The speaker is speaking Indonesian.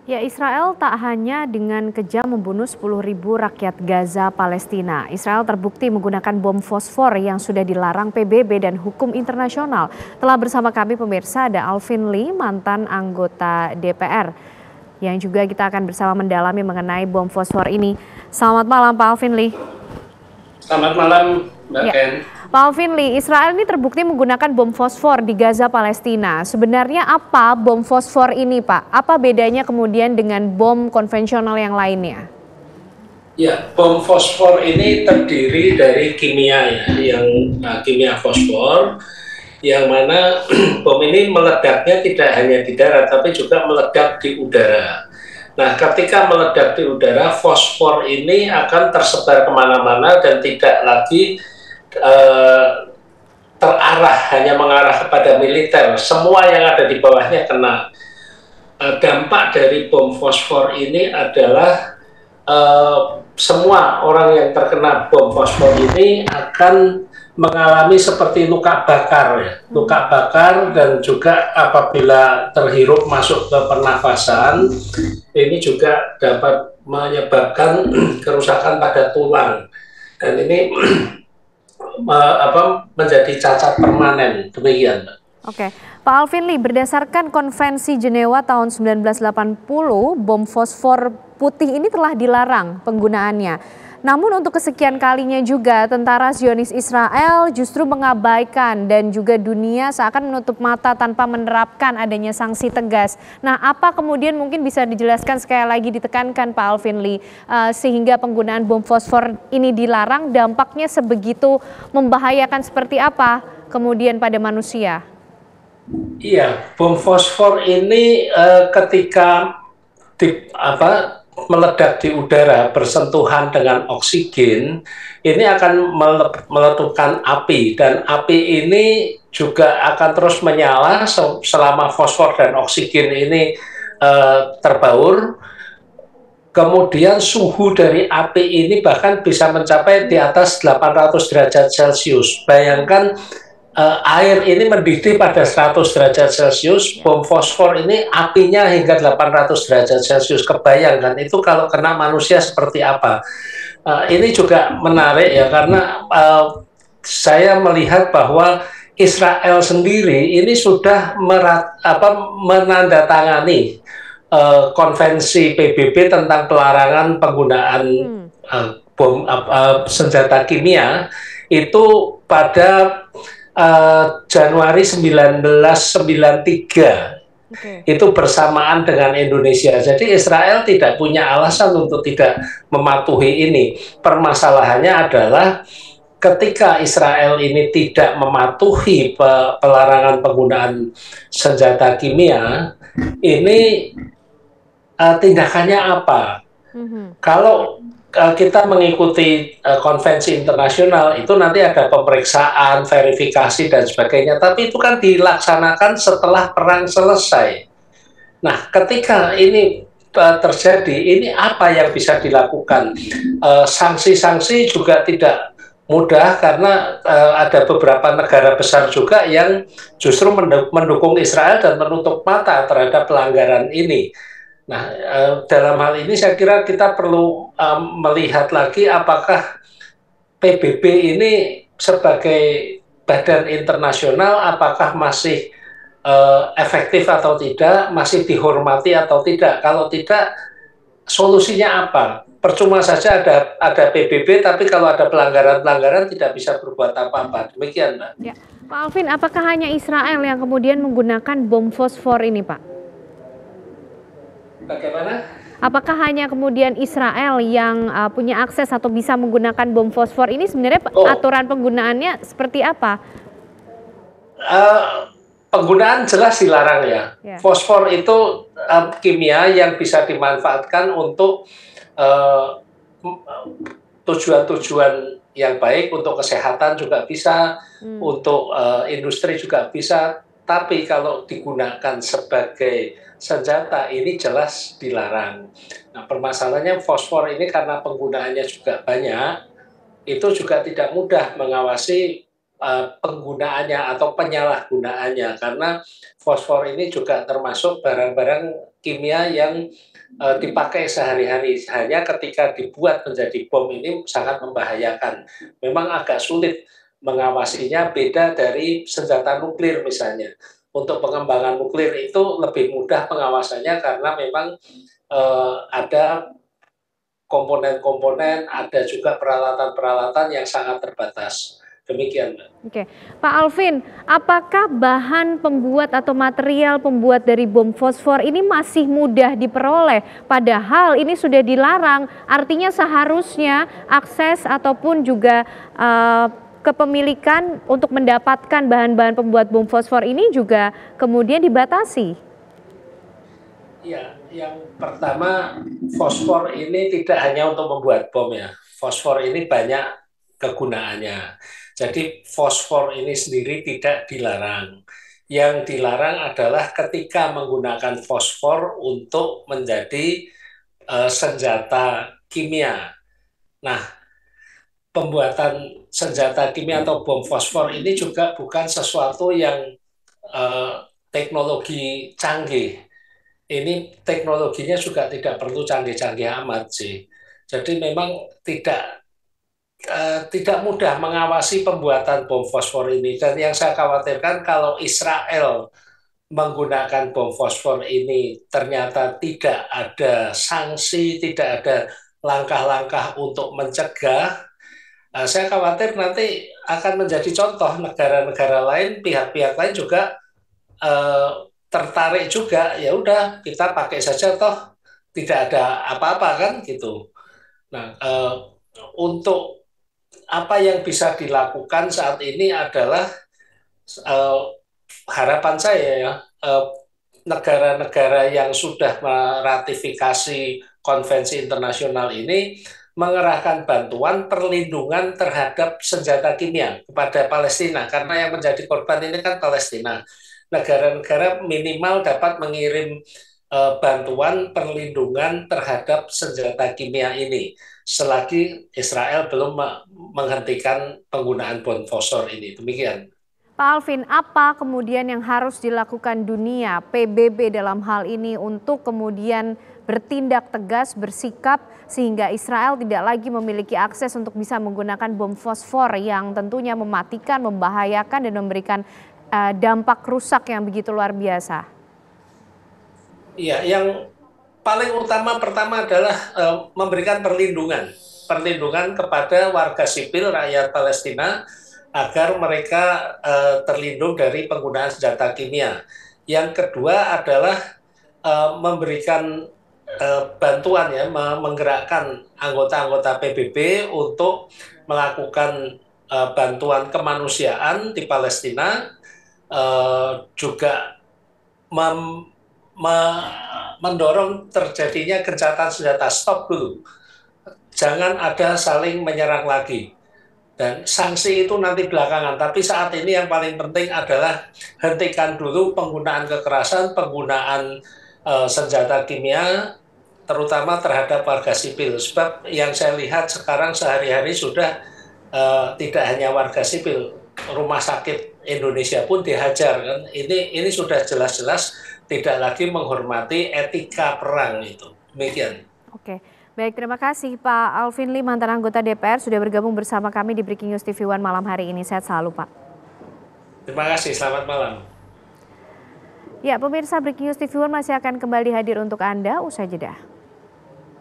Ya, Israel tak hanya dengan kejam membunuh 10.000 rakyat Gaza Palestina. Israel terbukti menggunakan bom fosfor yang sudah dilarang PBB dan hukum internasional. Telah bersama kami pemirsa ada Alvin Lee, mantan anggota DPR. Yang juga kita akan bersama mendalami mengenai bom fosfor ini. Selamat malam Pak Alvin Lee. Selamat malam, Mbak Ken. Pak Alvin Lee, Israel ini terbukti menggunakan bom fosfor di Gaza, Palestina. Sebenarnya apa bom fosfor ini, Pak? Apa bedanya kemudian dengan bom konvensional yang lainnya? Ya, bom fosfor ini terdiri dari kimia kimia fosfor, yang mana bom ini meledaknya tidak hanya di darat, tapi juga meledak di udara. Nah, ketika meledak di udara, fosfor ini akan tersebar kemana-mana dan tidak lagi terarah, hanya mengarah kepada militer. Semua yang ada di bawahnya kena. Dampak dari bom fosfor ini adalah semua orang yang terkena bom fosfor ini akan mengalami seperti luka bakar, ya. Luka bakar, dan juga apabila terhirup masuk ke pernafasan, ini juga dapat menyebabkan kerusakan pada tulang. Dan ini menjadi cacat permanen, demikian, Mbak. Oke, Pak Alvin Lee, berdasarkan Konvensi Jenewa tahun 1980, bom fosfor putih ini telah dilarang penggunaannya. Namun untuk kesekian kalinya juga tentara Zionis Israel justru mengabaikan dan juga dunia seakan menutup mata tanpa menerapkan adanya sanksi tegas. Nah, apa kemudian mungkin bisa dijelaskan sekali lagi ditekankan Pak Alvin Lee sehingga penggunaan bom fosfor ini dilarang, dampaknya sebegitu membahayakan seperti apa kemudian pada manusia? Iya, bom fosfor ini ketika meledak di udara bersentuhan dengan oksigen, ini akan meletupkan api, dan api ini juga akan terus menyala selama fosfor dan oksigen ini terbaur. Kemudian suhu dari api ini bahkan bisa mencapai di atas 800 derajat Celcius. Bayangkan air ini mendidih pada 100 derajat Celcius, bom fosfor ini apinya hingga 800 derajat Celcius. Kebayangkan itu kalau kena manusia seperti apa. Ini juga menarik ya, karena saya melihat bahwa Israel sendiri ini sudah menandatangani konvensi PBB tentang pelarangan penggunaan bom senjata kimia itu pada Januari 1993. Itu bersamaan dengan Indonesia. Jadi Israel tidak punya alasan untuk tidak mematuhi ini. Permasalahannya adalah ketika Israel ini tidak mematuhi pelarangan penggunaan senjata kimia, ini tindakannya apa? Kalau kita mengikuti konvensi internasional, itu nanti ada pemeriksaan, verifikasi, dan sebagainya. Tapi itu kan dilaksanakan setelah perang selesai. Nah, ketika ini terjadi, ini apa yang bisa dilakukan? Sanksi-sanksi juga tidak mudah, karena ada beberapa negara besar juga yang justru mendukung Israel dan menutup mata terhadap pelanggaran ini. Nah, dalam hal ini saya kira kita perlu melihat lagi apakah PBB ini sebagai badan internasional apakah masih efektif atau tidak, masih dihormati atau tidak. Kalau tidak, solusinya apa? Percuma saja ada PBB, tapi kalau ada pelanggaran-pelanggaran tidak bisa berbuat apa-apa. Demikian, Mbak. Ya, Pak Alvin, apakah hanya Israel yang kemudian menggunakan bom fosfor ini, Pak? Bagaimana? Apakah hanya kemudian Israel yang punya akses atau bisa menggunakan bom fosfor ini? Sebenarnya aturan penggunaannya seperti apa? Penggunaan jelas dilarang ya. Fosfor itu kimia yang bisa dimanfaatkan untuk tujuan-tujuan yang baik, untuk kesehatan juga bisa, untuk industri juga bisa. Tapi kalau digunakan sebagai senjata, ini jelas dilarang. Nah, permasalahannya fosfor ini karena penggunaannya juga banyak, itu juga tidak mudah mengawasi penggunaannya atau penyalahgunaannya, karena fosfor ini juga termasuk barang-barang kimia yang dipakai sehari-hari. Hanya ketika dibuat menjadi bom ini sangat membahayakan. Memang agak sulit mengawasinya, beda dari senjata nuklir misalnya. Untuk pengembangan nuklir itu lebih mudah pengawasannya karena memang ada komponen-komponen, ada juga peralatan-peralatan yang sangat terbatas. Demikian, Mbak. Oke, Pak Alvin, apakah bahan pembuat atau material pembuat dari bom fosfor ini masih mudah diperoleh? Padahal ini sudah dilarang, artinya seharusnya akses ataupun juga kepemilikan untuk mendapatkan bahan-bahan pembuat bom fosfor ini juga kemudian dibatasi. Ya, yang pertama, fosfor ini tidak hanya untuk membuat bom ya. Fosfor ini banyak kegunaannya. Jadi fosfor ini sendiri tidak dilarang. Yang dilarang adalah ketika menggunakan fosfor untuk menjadi senjata kimia. Nah, pembuatan senjata kimia atau bom fosfor ini juga bukan sesuatu yang eh, teknologi canggih. Ini teknologinya juga tidak perlu canggih-canggih amat sih. Jadi memang tidak mudah mengawasi pembuatan bom fosfor ini. Dan yang saya khawatirkan kalau Israel menggunakan bom fosfor ini ternyata tidak ada sanksi, tidak ada langkah-langkah untuk mencegah, saya khawatir nanti akan menjadi contoh negara-negara lain, pihak-pihak lain juga eh, tertarik juga, ya udah kita pakai saja toh tidak ada apa-apa kan gitu. Nah, untuk apa yang bisa dilakukan saat ini adalah eh, harapan saya ya, negara-negara yang sudah meratifikasi konvensi internasional ini mengerahkan bantuan perlindungan terhadap senjata kimia kepada Palestina, karena yang menjadi korban ini kan Palestina. Negara-negara minimal dapat mengirim bantuan perlindungan terhadap senjata kimia ini selagi Israel belum menghentikan penggunaan bom fosfor ini. Demikian. Pak Alvin, apa kemudian yang harus dilakukan dunia, PBB dalam hal ini untuk kemudian bertindak tegas, bersikap sehingga Israel tidak lagi memiliki akses untuk bisa menggunakan bom fosfor yang tentunya mematikan, membahayakan dan memberikan dampak rusak yang begitu luar biasa? Iya, yang paling utama pertama adalah memberikan perlindungan kepada warga sipil rakyat Palestina agar mereka terlindung dari penggunaan senjata kimia. Yang kedua adalah memberikan bantuan ya, menggerakkan anggota-anggota PBB untuk melakukan bantuan kemanusiaan di Palestina, juga mendorong terjadinya gencatan senjata, stop dulu. Jangan ada saling menyerang lagi. Dan sanksi itu nanti belakangan. Tapi saat ini yang paling penting adalah hentikan dulu penggunaan kekerasan, penggunaan senjata kimia, terutama terhadap warga sipil. Sebab yang saya lihat sekarang sehari-hari sudah tidak hanya warga sipil, rumah sakit Indonesia pun dihajar kan. Ini sudah jelas-jelas tidak lagi menghormati etika perang itu. Demikian. Oke, baik, terima kasih Pak Alvin Lee, mantan anggota DPR sudah bergabung bersama kami di Breaking News TV One malam hari ini. Sehat selalu Pak. Terima kasih, selamat malam. Ya, pemirsa, Breaking News TV One masih akan kembali hadir untuk Anda usai jeda.